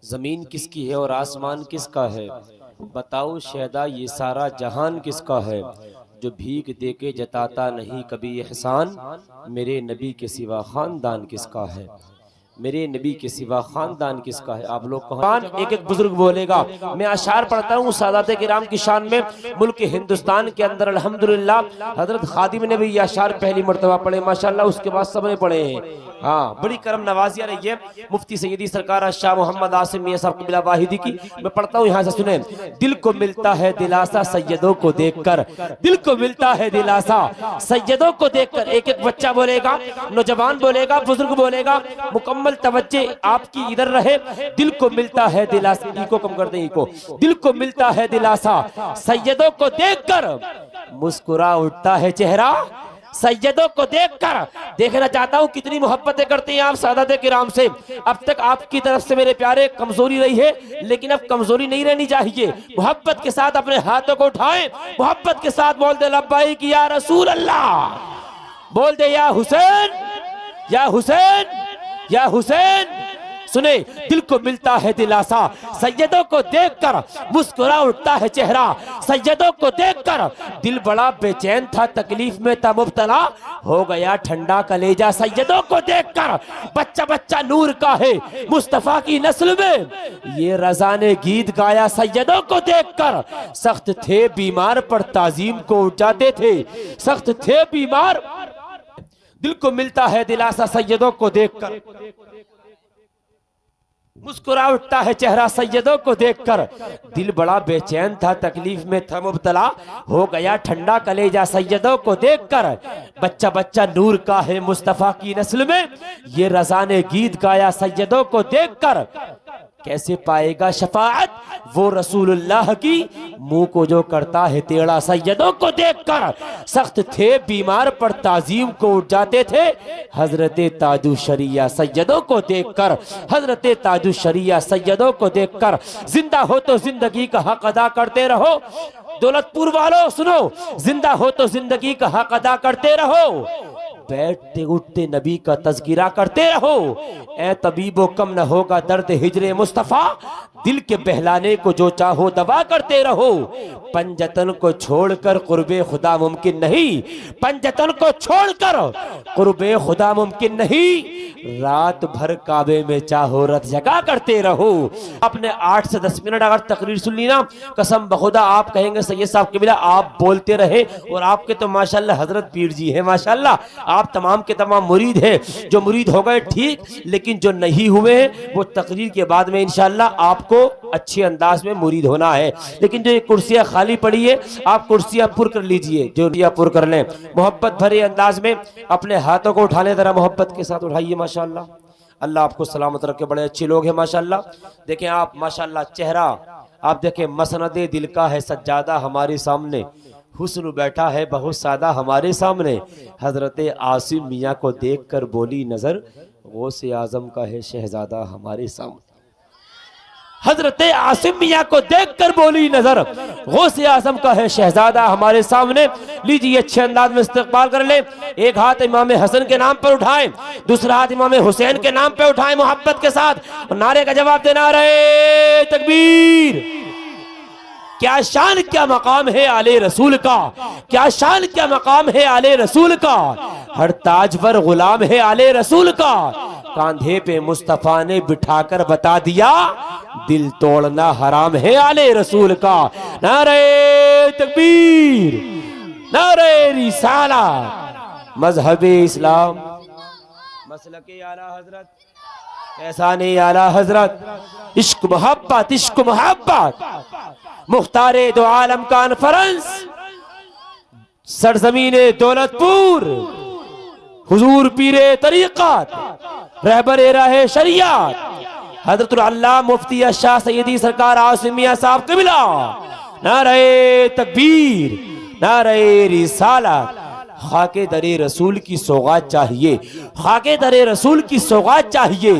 जमीन किसकी है और आसमान किसका है? बताओ शहदा ये सारा जहान किसका है? जो भीख दे के जताता नहीं कभी एहसान, मेरे नबी के सिवा खानदान किसका है? मेरे नबी के सिवा खानदान किसका है? आप लोग कहो। एक एक बुजुर्ग बोलेगा। मैं अशार पढ़ता हूँ सादाते किराम की शान में। मुल्क हिंदुस्तान के अंदर अल्हम्दुलिल्लाह हजरत खादिम ने भी ये अशार पहली मर्तबा पढ़े माशाल्लाह, उसके बाद सबने पढ़े हैं। हाँ, बड़ी करम नवाजिया रही है मुफ्ती सैयदी सरकार शाह मोहम्मद आसिम मियां साहब कबीला वाहिदी की। मैं पढ़ता हूँ, यहाँ से सुने। दिल को मिलता है दिलासा सैयदों को देखकर, दिल को मिलता है दिलासा सैयदों को देखकर। एक एक बच्चा बोलेगा, नौजवान बोलेगा, बुजुर्ग बोलेगा, मुकम्मल तवज्जे आपकी इधर रहे। दिल को मिलता है दिलासा, इको कम कर दें, इको। दिल को मिलता है दिलासा सैयदों को देखकर, मुस्कुरा उठता है चेहरा सैयदों को देखकर। देखना चाहता हूं कितनी मोहब्बतें करते हैं आप सादाते किराम से। अब तक आपकी तरफ से मेरे प्यारे कमजोरी रही है, लेकिन अब कमजोरी नहीं रहनी चाहिए। मोहब्बत के साथ अपने हाथों को उठाएं, मोहब्बत के साथ बोल दे लब्बाइक या रसूल अल्लाह, बोल दे या हुसैन या हुसैन या हुसैन। सुने, दिल को मिलता है दिलासा सैयदों को देखकर, मुस्कुरा उठता है चेहरा सैयदों को देखकर। दिल बड़ा बेचैन था, तकलीफ में था मुब्तला, हो गया ठंडा कलेजा सैयदों को देखकर। बच्चा बच्चा नूर का है मुस्तफा की नस्ल में, ये रजा ने गीत गाया सैयदों को देखकर। सख्त थे बीमार पर ताजीम को उठाते थे, सख्त थे बीमार। दिल को मिलता है दिलासा सैयदों को देखकर, मुस्कुरा उठता है चेहरा सैयदों को देखकर। दिल बड़ा बेचैन था, तकलीफ में था मुब्तला, हो गया ठंडा कलेजा सैयदों को देखकर। बच्चा बच्चा नूर का है मुस्तफा की नस्ल में, ये रजा ने गीत गाया सैयदों को देखकर। कैसे पाएगा शफाअत वो रसूलुल्लाह की, मुंह को जो करता है टेढ़ा सैयदों को देखकर। सख्त थे बीमार पर ताजीम को उठ जाते थे, हजरते ताजु शरिया सैयदों को देखकर, हजरते ताजु शरिया सैयदों को देखकर। जिंदा हो तो जिंदगी का हक अदा करते रहो, दौलतपुर वालों सुनो, जिंदा हो तो जिंदगी का हक अदा करते रहो, बैठते उठते नबी का तज़किरा करते रहो। ए तबीबो कम न होगा दर्द हिजरे मुस्तफ़ा, दिल के बहलाने को जो चाहो दवा करते रहो। पंजतन को छोड़कर कुर्बे खुदा मुमकिन नहीं, पंजतन को छोड़कर कुर्बे खुदा मुमकिन नहीं। रात भर काबे में चाहो रत जगा करते रहो। अपने 8 से 10 मिनट अगर तकरीर सुन ली ना, कसम बखुदा आप कहेंगे सैयद साहब के बिला आप बोलते रहे। और आपके तो माशाल्लाह हजरत पीर जी है माशाल्लाह, आप तमाम के तमाम मुरीद हैं। जो मुरीद हो गए ठीक, लेकिन जो नहीं हुए हैं वो तकरीर के बाद में इंशाल्लाह आपको अच्छे अंदाज में मुरीद होना है। लेकिन जो ये कुर्सियां खाली पड़ी है, आप कुर्सियां पुर कर लीजिए, जो पुर कर लें। मोहब्बत भरे अंदाज में अपने हाथों को उठाने, जरा मोहब्बत के साथ उठाइए माशाल्लाह। अल्लाह आपको सलामत रखे, बड़े अच्छे लोग हैं माशाल्लाह। देखें आप माशाल्लाह चेहरा, आप देखें मसनदे दिल का है सज्जादा हमारे सामने, हुस्न बैठा है बहुत सादा हमारे सामने। हजरत आसिम मियाँ को देखकर बोली नजर, गौसे आजम का है शहजादा हमारे सामने। हजरत आसिम मियाँ को देखकर बोली नजर, गौसे आजम का है शहजादा हमारे सामने। लीजिए अच्छे अंदाज में इस्तकबाल कर ले। एक हाथ इमाम हसन के नाम पर उठाएं, दूसरा हाथ इमाम हुसैन के नाम पर उठाएं मोहब्बत के साथ, और नारे का जवाब देना रहे तकबीर। क्या शान क्या मकाम है आले रसूल का, क्या शान क्या मकाम है आले रसूल का। हर ताज पर गुलाम है आले रसूल का, कांधे पे मुस्तफा ने बिठाकर बता दिया, दिल तोड़ना हराम है आले रसूल का। नारे तकबीर, नारे रिसाला, मजहबे इस्लाम, मसलके आला हजरत, ऐसा नहीं आला हजरत। इश्क मोहब्बत, इश्क मोहब्बत, मुख्तारे दो आलम कॉन्फ्रेंस, सरजमीने दौलतपुर, हुजूर पीरे तरीक़त, रहबरे राहे शरीयत, हजरतुल अल्लाह मुफ्ती शाह सैयदी सरकार आसिम मियां साहब कबिला। नारे तकबीर, नारे रिसालत। खाके दरे रसूल की सौगात चाहिए, खाके दरे रसूल की सौगात चाहिए।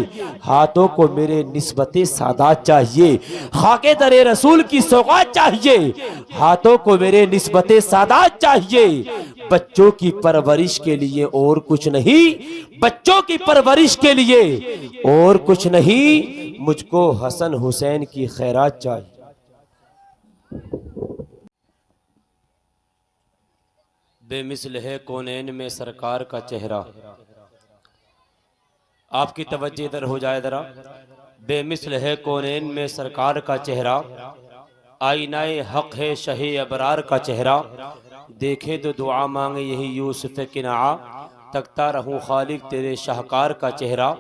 हाथों को मेरे निस्बते सादात चाहिए, खाके दरे रसूल की सौगात चाहिए। हाथों को मेरे निस्बते सादात चाहिए। बच्चों की परवरिश के लिए और कुछ नहीं, बच्चों की परवरिश के लिए और कुछ नहीं, मुझको हसन हुसैन की खैरात चाहिए। बेमिसल है कौनैन में सरकार का चेहरा। आपकी तवज्जो इधर हो जाए जरा। बेमिसल है कौनैन में सरकार का चेहरा, आईनाए हक है शहे अबरार का चेहरा। देखे तो दुआ मांगे यही यूसुफ किनाआ, तकता रहूं खालिक तेरे शाहकार का चेहरा।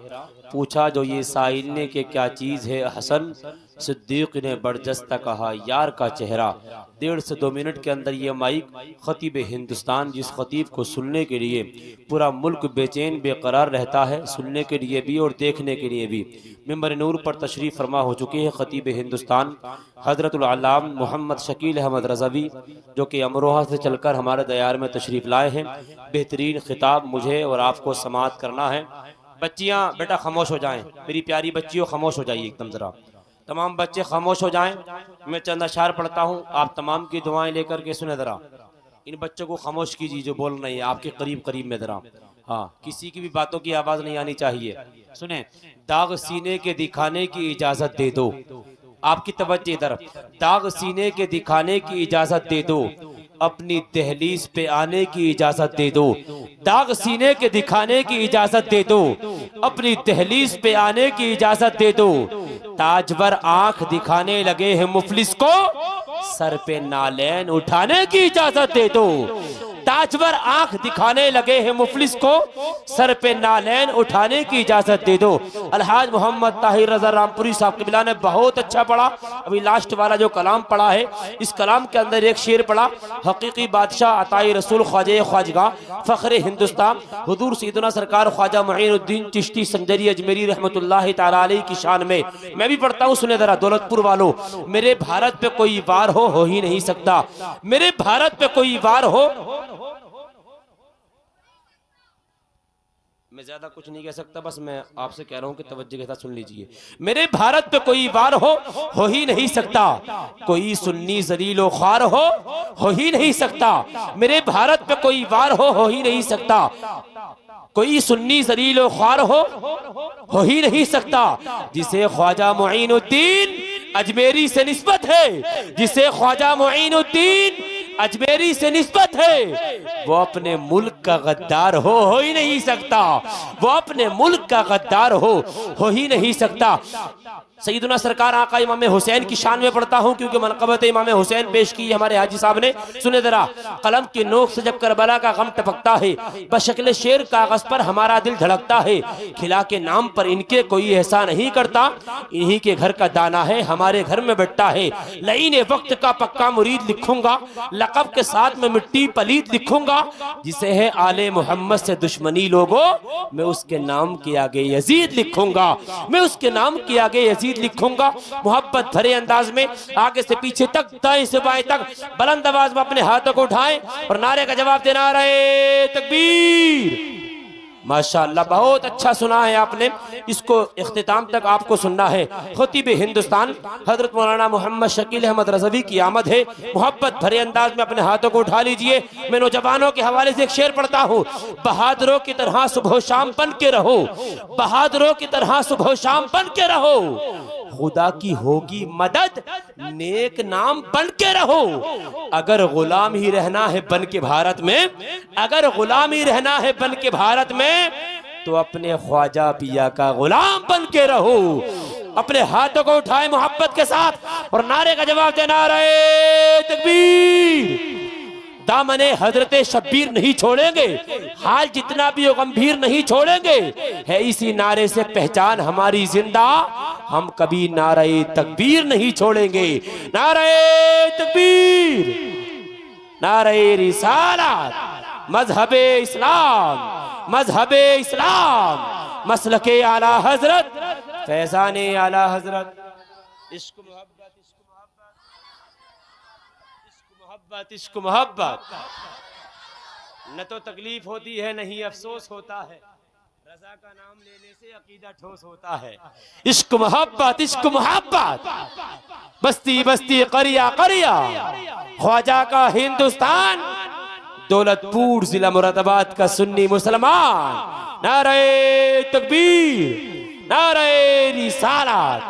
पूछा जो ये साइल ने कि क्या चीज़ है हसन, सिद्दीक ने बरजस्ता कहा यार का चेहरा। 1.5 से 2 मिनट के अंदर ये माइक खतीब हिंदुस्तान, जिस खतीब को सुनने के लिए पूरा मुल्क बेचैन बेकरार रहता है, सुनने के लिए भी और देखने के लिए भी, मिंबर नूर पर तशरीफ़ फरमा हो चुके हैं खतीब हिंदुस्तान हज़रतुल अल्लाम मोहम्मद शकील अहमद रज़वी, जो कि अमरोहा से चलकर हमारे दयार में तशरीफ़ लाए हैं। बेहतरीन खिताब मुझे और आपको समाअत करना है। बच्चियाँ बेटा खामोश हो जाएं, मेरी प्यारी बच्चियों खामोश हो जाइए एकदम ज़रा, तमाम बच्चे खामोश हो जाएं। मैं चंद अशार पढ़ता हूँ, आप तमाम की दुआएं लेकर के सुने ज़रा। इन बच्चों को खामोश कीजिए जो बोल रही है आपके करीब करीब में ज़रा। हाँ, किसी की भी बातों की आवाज़ नहीं आनी चाहिए। सुने, दाग सीने के दिखाने की इजाज़त दे दो। आपकी तवज्जो इधर। दाग सीने के दिखाने की इजाज़त दे दो, अपनी दहलीज पे आने की इजाज़त दे दो। दाग सीने के दिखाने की इजाज़त दे दो, अपनी दहलीज पे आने की इजाज़त दे दो। ताजवर आंख दिखाने लगे हैं मुफलिस को, सर पे नालैन उठाने की इजाज़त दे दो। ताजवर आंख दिखाने लगे हैं मुफलिस को, सर पे नालैन उठाने की इजाजत दे दो। अलहाज मोहम्मद ताहिर रज़ा रामपुरी साहब के बिला ने बहुत अच्छा पढ़ा। अभी लास्ट वाला जो कलाम पढ़ा है, इस कलाम के अंदर एक शेर पढ़ा, हकीकी बादशाह अताई रसूल ख्वाजा ख्वाजगा फ़ख्र हिंदुस्तान हुजूर सैयदना सरकार ख्वाजा मुईनुद्दीन चिश्ती संजरी अजमेरी रहमतुल्लाह तआला अलैहि की शान में। मैं भी पढ़ता हूँ, सुने जरा दौलतपुर वालों। मेरे भारत पे कोई वार हो ही नहीं सकता, मेरे भारत पे कोई वार हो। मैं ज्यादा कुछ नहीं कह सकता, बस मैं आपसे कह रहा हूं कि तवज्जो के साथ सुन लीजिए। मेरे भारत पे कोई वार हो ही नहीं सकता, कोई सुन्नी जलीलो ख्वार हो ही नहीं सकता। मेरे भारत पे कोई वार हो ही नहीं सकता, कोई सुन्नी जलीलो ख्वार हो ही नहीं सकता। जिसे ख्वाजा मुईनुद्दीन अजमेरी से निस्बत है, जिसे ख्वाजा मुईनुद्दीन अजमेरी से निस्बत है, वो अपने मुल्क का गद्दार हो ही नहीं सकता, वो अपने मुल्क का गद्दार हो ही नहीं सकता। सैयदना सरकार आका इमाम हुसैन की शान में पढ़ता हूँ, क्योंकि मनक़बत इमाम हुसैन पेश की हमारे हाजी साहब ने। सुने जरा, कलम की नोक से जब करबला का गम टपकता है, बशक्ल शेर कागज पर हमारा दिल धड़कता है। खिला के नाम पर इनके कोई एहसान नहीं करता, इन्हीं के घर का दाना है हमारे घर में बैठता है। लईने वक्त का पक्का मुरीद लिखूंगा, लक़ब के साथ में मिट्टी पलीद लिखूंगा। जिसे है आले मोहम्मद से दुश्मनी लोगों, मैं उसके नाम के आगे यजीद लिखूंगा, मैं उसके नाम के आगे यजीद लिखूंगा। मोहब्बत भरे अंदाज में आगे से पीछे तक, दाएं से बाएं तक बुलंद आवाज में अपने हाथों को उठाएं और नारे का जवाब देना, नारे तकबीर। माशाअल्लाह, बहुत अच्छा सुना है आपने। इसको इख्तिताम तक आपको सुनना है। खतीब हिंदुस्तान हजरत मौलाना मोहम्मद शकील अहमद रज़वी की आमद है। मोहब्बत भरे अंदाज में अपने हाथों को उठा लीजिए। मैं नौजवानों के हवाले से एक शेर पढ़ता हूँ। बहादुरों की तरह सुबह शाम बन के रहो, बहादुरों की तरह सुबह शाम बन के रहो। खुदा की होगी मदद, नेक नाम बन के रहो। अगर गुलाम ही रहना है बन के भारत में, अगर गुलाम ही रहना है बन के भारत में, तो अपने ख्वाजा पिया का गुलाम बन के रहो। अपने हाथों को उठाए मोहब्बत के साथ और नारे का जवाब देना, नारे तकबीर। दामने हजरत शब्बीर नहीं छोड़ेंगे, हाल जितना भी हो गंभीर नहीं छोड़ेंगे। है इसी नारे से पहचान हमारी जिंदा, हम कभी नारे तकबीर नहीं छोड़ेंगे। नारे तकबीर, नारे रिसालत, मजहबे इस्लाम, मजहबे इस्लाम, मसलके आला हजरत, फैजाने आला हजरत। इश्क मोहब्बत, इश्क मोहब्बत, इश्क मोहब्बत, इश्क मोहब्बत। न तो तकलीफ होती है, नहीं अफसोस होता है, रजा का नाम लेने से अकीदा ठोस होता है। इश्क मोहब्बत, इश्क मोहब्बत, बस्ती बस्ती करिया करिया, ख्वाजा का हिंदुस्तान, दौलतपुर जिला मुरादाबाद का सुन्नी मुसलमान, नारे तकबीर, नारे रिसालत।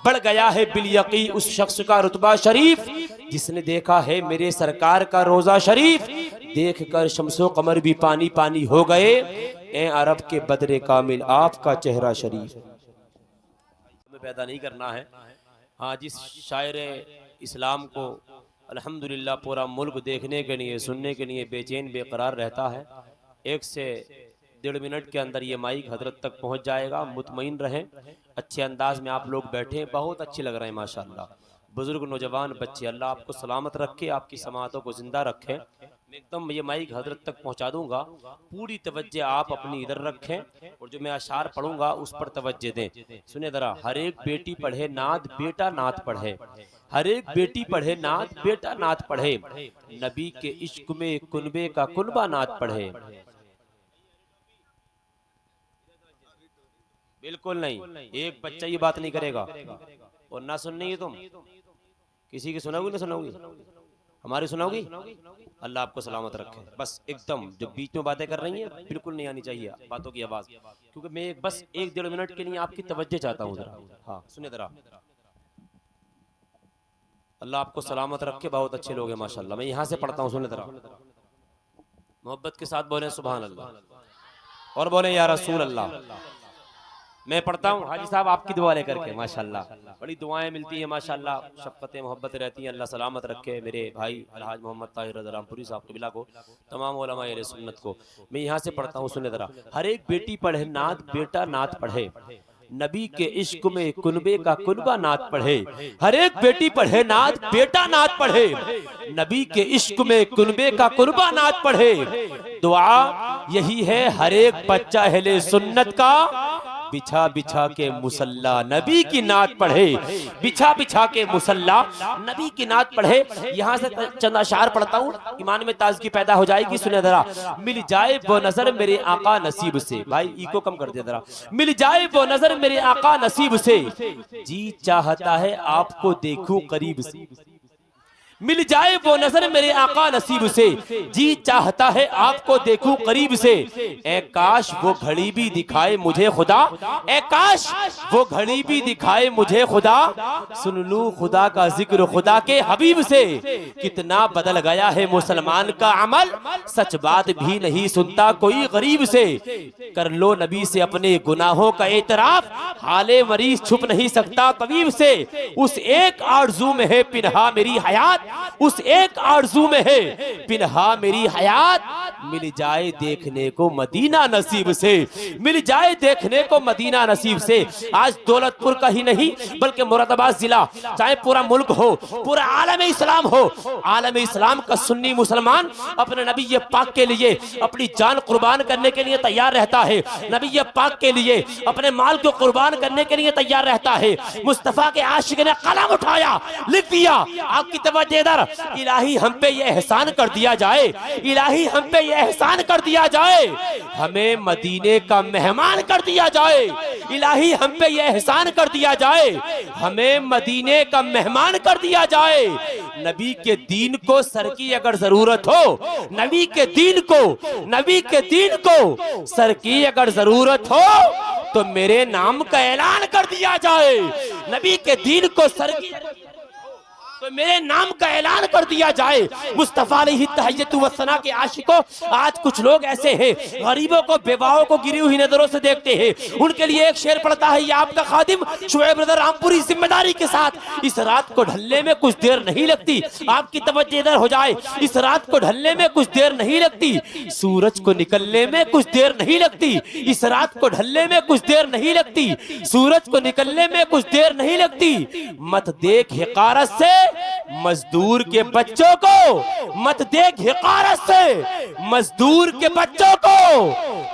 बढ़ गया है बिल यकीन उस शख्स का रुतबा शरीफ जिसने देखा है मेरे सरकार का रोजा शरीफ। देखकर शम्सो कमर भी पानी पानी हो गए, ए अरब के बदरे कामिल आपका चेहरा शरीफ। हमें पैदा नहीं करना है। हाँ, जिस शायर इस्लाम को अल्हम्दुलिल्लाह पूरा मुल्क देखने के लिए सुनने के लिए बेचैन बेकरार रहता है, 1 से 1.5 मिनट के अंदर ये माइक हजरत तक पहुंच जाएगा। मुतमईन रहें, अच्छे अंदाज में आप लोग बैठे, बहुत अच्छे लग रहे हैं माशाल्लाह। बुजुर्ग नौजवान बच्चे, अल्लाह आपको सलामत रखे, आपकी समातों को जिंदा रखे। मैं एकदम ये माइक हजरत तक पहुंचा दूंगा, पूरी तवज्जो आप अपनी इधर रखें और जो मैं अशार पढ़ूंगा उस पर तवज्जो दें। सुने जरा, हर एक बेटी पढ़े नात बेटा नात पढ़े, हर एक बेटी पढ़े नात बेटा नात पढ़े, नबी के इश्क में कुनबे का कुनबा नात पढ़े। बिल्कुल नहीं, एक बच्चा ये बात नहीं करेगा। और ना सुननी है तुम किसी की सुनाओगी ना सुनाओगी, हमारी सुनाओगी। अल्लाह आपको सलामत रखे। बस एकदम जो बीच में बातें कर रही हैं बिल्कुल नहीं आनी चाहिए बातों की आवाज, क्योंकि मैं बस 1-1.5 मिनट के लिए आपकी तवज्जो चाहता हूँ जरा। हाँ सुने जरा, अल्लाह आपको सलामत रखे, बहुत अच्छे लोग हैं माशाल्लाह। मैं यहाँ से पढ़ता हूँ, सुने जरा, मोहब्बत के साथ बोले सुभान अल्लाह और बोले या रसूल अल्लाह। मैं पढ़ता हूँ हाजी साहब आपकी दुआ लेकर के, माशाल्लाह बड़ी दुआएं मिलती हैं माशाल्लाह, शफ़क़तें मोहब्बत रहती हैं। अल्लाह सलामत रखे मेरे भाई अलहाज मोहम्मद ताहिर रज़ा रामपुरी साहब कबिला को, तमाम उलमा अहले सुन्नत को। मैं यहाँ से पढ़ता हूँ, सुने जरा। हर एक बेटी पढ़े नात बेटा नात पढ़े, नबी के इश्क में कुनबे का कुनबा नात पढ़े। हर एक बेटी पढ़े नात बेटा नात पढ़े, नबी के इश्क में कुनबे का कुनबा नात पढ़े। दुआ यही है हर एक बच्चा अहले सुन्नत का, बिछा बिछा के मुसल्ला नबी की नात पढ़े, बिछा बिछा के मुसल्ला नबी की नात पढ़े। यहाँ से चंद अशार पढ़ता हूँ, ईमान में ताज़गी पैदा हो जाएगी। सुने जरा, मिल जाए वो नजर मेरे आका नसीब से, भाई इको कम कर दे जरा। मिल जाए वो नजर मेरे आका नसीब से, जी चाहता है आपको देखूं करीब से। मिल जाए वो नजर मेरे आका नसीब से, जी चाहता है आपको देखूं करीब से। ए काश वो घड़ी भी दिखाए मुझे खुदा, ए काश वो घड़ी भी दिखाए मुझे खुदा, सुन लूं खुदा का जिक्र खुदा के हबीब से। कितना बदल गया है मुसलमान का अमल, सच बात भी नहीं सुनता कोई गरीब से। कर लो नबी से अपने गुनाहों का एतराफ, हाले मरीज छुप नहीं सकता तबीब से। उस एक आरज़ू में है पिन्हा मेरी हयात, उस एक आरज़ू में है पिन्हा मेरी हयात। मिल जाए देखने को मदीना नसीब से, मिल जाए देखने को मदीना नसीब से। आज दौलतपुर का ही नहीं बल्कि मुरादाबाद जिला, चाहे पूरा मुल्क हो, पूरा आलम इस्लाम हो, आलम इस्लाम का सुन्नी मुसलमान अपने नबी पाक के लिए अपनी जान कुर्बान करने के लिए तैयार रहता है। नबी पाक के लिए अपने माल को कुर्बान करने के लिए तैयार रहता है। मुस्तफा के आशिक ने कलम उठाया, लिख दिया, आपकी तवज्जो इधर। इलाही हम पे ये एहसान कर दिया जाए, इलाही हम पे ये एहसान कर दिया जाए, हमें मदीने का मेहमान कर दिया जाए। इलाही हम पे ये एहसान कर दिया जाए, हमें मदीने का मेहमान कर दिया जाए। नबी के दीन को सर की अगर जरूरत हो, नबी के दीन को, नबी के दीन को सर की अगर जरूरत हो तो मेरे नाम का ऐलान कर दिया जाए। नबी के दीन को सर की तो मेरे नाम का ऐलान कर दिया जाए। मुस्तफा अलैहि तहय्युतु वस्सना के आशिकों, आज कुछ लोग ऐसे हैं गरीबों को बेवाओं को गिरी हुई नजरों से देखते हैं। उनके लिए एक शेर पढ़ता है ये आपका खादिम शुएब रज़ा रामपुरी जिम्मेदारी के साथ। इस रात को ढलने में कुछ देर नहीं लगती, आपकी तवज्जो इधर हो जाए। इस रात को ढलने में कुछ देर नहीं लगती, सूरज को निकलने में कुछ देर नहीं लगती। इस रात को ढलने में कुछ देर नहीं लगती, सूरज को निकलने में कुछ देर नहीं लगती। मत देख हिकारत से मजदूर के बच्चों को, मत देख हिकारत से मजदूर के बच्चों को,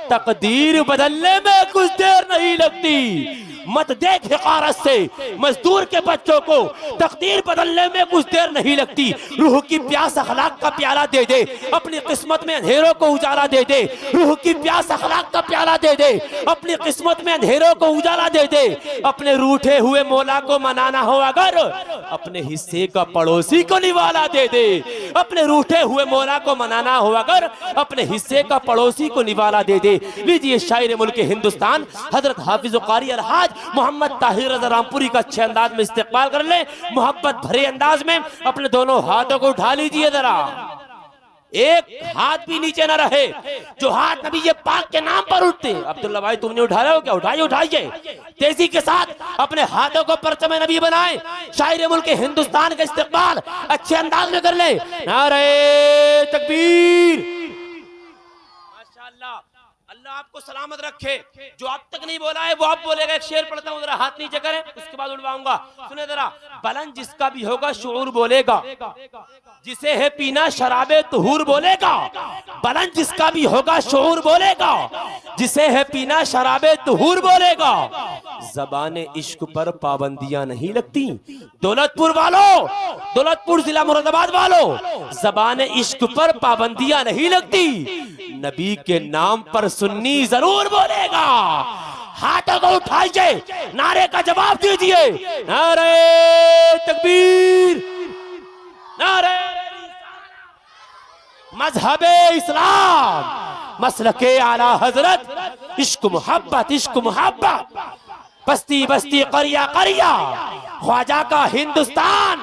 तकदीर बदलने में कुछ देर नहीं लगती। मत देख हिकारत से मजदूर के बच्चों को, तकदीर बदलने में कुछ देर नहीं लगती। रूह की प्यास अखलाक का प्याला दे दे, अपनी किस्मत में अंधेरों को उजाला दे दे। रूह की प्यास अखलाक का प्याला दे दे, अपनी किस्मत में अंधेरों को उजाला दे दे। अपने रूठे हुए मौला को मनाना हो अगर, अपने हिस्से का पड़ोसी को निवाला दे दे। अपने रूठे हुए मौला को मनाना हो अगर अपने हिस्से का पड़ोसी को निवाला दे दे। लीजिए शायर मुल्क हिंदुस्तान हजरत हाफिज कारी अलहाज मोहम्मद ताहिर रज़ा रामपुरी का अच्छे अंदाज में इस्तेक़बाल कर ले। मोहब्बत भरे अंदाज में अपने दोनों हाथों को उठा लीजिए जरा, एक हाथ भी नीचे ना रहे। जो हाथ नबी ये पाक के नाम पर उठते। अब्दुल्ला भाई तुमने उठा रहे हो क्या? उठाइए उठाइए तेजी के साथ अपने हाथों को परचम नबी बनाए। शायर मुल्क हिंदुस्तान का इस्तेक़बाल अच्छे अंदाज में कर ले। नारे तकबीर। माशाअल्लाह, अल्लाह आपको सलामत रखे। जो अब तक नहीं बोला है वो अब बोलेगा। एक शेर पढ़ता हूँ, जरा हाथ नीचे करें, उसके बाद उठवाऊंगा। सुने जरा, बुलंद जिसका भी होगा शऊर बोलेगा, जिसे है पीना शराबे तुहूर बोलेगा। बुलंद जिसका भी होगा शऊर बोलेगा, जिसे है पीना शराबे तुहूर बोलेगा। ज़बाने इश्क पर पाबंदियां नहीं लगती। दौलतपुर वालों, दौलतपुर जिला मुरादाबाद वालों, ज़बाने इश्क पर पाबंदियां नहीं लगती। नबी के नाम पर सुन्नी जरूर बोलेगा। हाथों को उठाइए, नारे का जवाब दीजिए। नारे तकबीर, नारे मजहबे इस्लाम, मसलके आला हजरत, इश्क मोहब्बत, इश्क मोहब्बत, बस्ती बस्ती करिया करिया, ख्वाजा का हिंदुस्तान,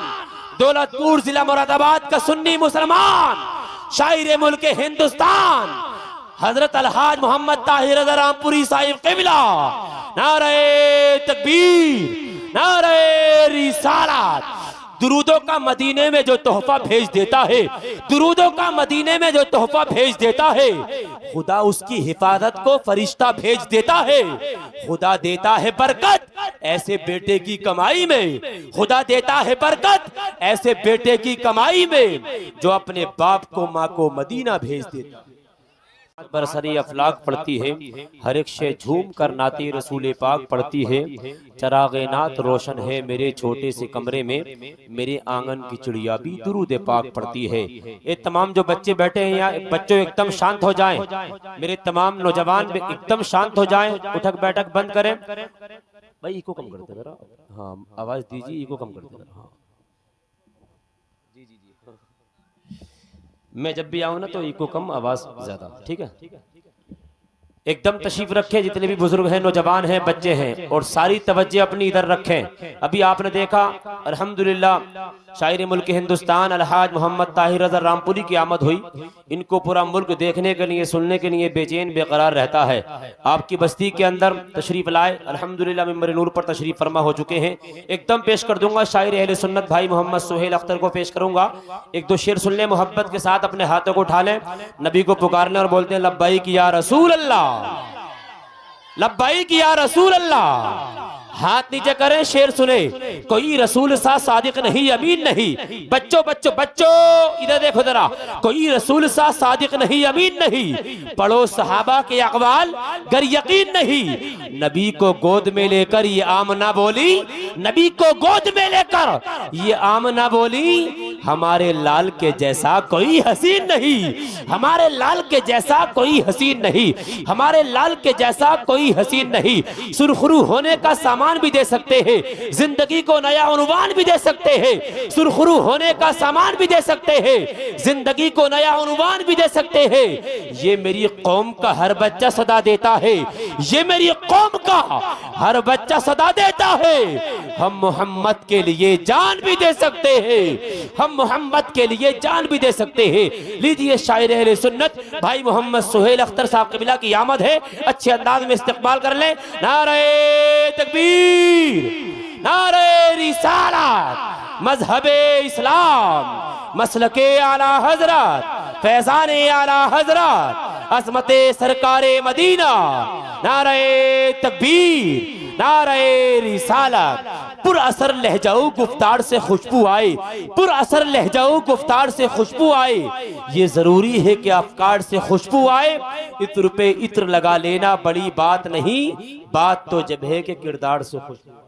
दौलतपुर जिला मुरादाबाद का सुन्नी मुसलमान, शायर मुल्क हिंदुस्तान हजरत अलहाज मोहम्मद ताहिर रज़ा रामपुरी साहिब क़िबला। नारे तकबीर, नारे रिसालत। दुरूदों का मदीने में जो तोहफा भेज देता है, दुरूदों का मदीने में जो तोहफा भेज देता है, खुदा उसकी हिफाजत को फरिश्ता भेज देता है। खुदा देता है बरकत ऐसे बेटे की कमाई में, खुदा देता है बरकत ऐसे बेटे की कमाई में जो अपने बाप को माँ को मदीना भेज देता है। बरसरी अफलाक पड़ती है, हर एक शे झूम कर नाती रसूल पाक पड़ती है। चरागे नात रोशन है मेरे छोटे से कमरे में, मेरे आंगन की चिड़िया भी दुरूद पाक पड़ती है। ये तमाम जो बच्चे बैठे हैं यहाँ, बच्चों एकदम शांत हो जाएं। मेरे तमाम नौजवान एकदम शांत हो जाएं, उठक बैठक बंद करें। भाई इको कम करते जरा, हाँ आवाज दीजिए, इको कम करते जरा। हाँ जी जी जी, मैं जब भी आऊँ ना तो इको कम, आवाज ज्यादा, ठीक है। एकदम तशरीफ रखें, जितने भी बुजुर्ग हैं, नौजवान हैं, बच्चे हैं, और सारी तवज्जो अपनी इधर रखें। अभी आपने देखा अल्हम्दुलिल्लाह शायर मुल्क हिंदुस्तान अलहाज मोहम्मद ताहिर रज़ा रामपुरी की आमद हुई। इनको पूरा मुल्क देखने के लिए, सुनने के लिए बेचैन बेकरार रहता है। आपकी बस्ती के अंदर तशरीफ लाए, अल्हम्दुलिल्लाह मिंबर नूर पर तशरीफ फरमा हो चुके हैं। एकदम पेश कर दूंगा शायर अहले सुन्नत भाई मोहम्मद सुहेल अख्तर को पेश करूंगा। एक दो शेर सुन लें मोहब्बत के साथ, अपने हाथों को उठा लें, नबी को पुकारने और बोलते हैं लब्बैक या रसूल अल्लाह, लब्बैक या रसूल अल्लाह। हाथ नीचे करें, शेर सुने। कोई रसूल सा सादिक नहीं, अमीन नहीं। बच्चों बच्चों बच्चों इधर देखो जरा, कोई रसूल सा सादिक नहीं, अमीन नहीं। पढ़ो सहाबा के अक़वाल गर यकीन नहीं। नबी को गोद में लेकर ये आमना बोली, नबी को गोद में लेकर ये आमना बोली, हमारे लाल के जैसा कोई हसीन नहीं, हमारे लाल के जैसा कोई हसीन नहीं, हमारे लाल के जैसा कोई हसीन नहीं। सुरखरू होने का सामान भी दे सकते हैं, जिंदगी को नया उन्वान भी दे सकते हैं। सुरखरू होने का सामान भी दे सकते हैं, जिंदगी को नया उन्वान भी दे सकते हैं। ये मेरी कौम का हर बच्चा सदा देता है, ये मेरी कौम का हर बच्चा सदा देता है। हम मोहम्मद के लिए जान भी दे सकते हैं, हम मोहम्मद के लिए जान भी दे सकते हैं। लीजिए शायर अहले सुन्नत भाई मोहम्मद सुहेल अख्तर साहब क़िबला की आमद है, अच्छे अंदाज में इस्तेक़बाल कर लें। नारे तकबीर, नारे रिसालत, मजहबे इस्लाम, मसलके आला हजरत, फैज़ाने आला हजरत, अज़मते सरकारे मदीना। नारे तकबीर, नारे रिसालत। पुरअसर लहजाओ गुफ्तार से खुशबू आए, पुरअसर लहजाओ गुफ्तार से खुशबू आए। ये जरूरी है कि अफकार से खुशबू आए। इत्र पे इत्र लगा लेना बड़ी बात नहीं, बात तो जब है कि किरदार से खुशबू।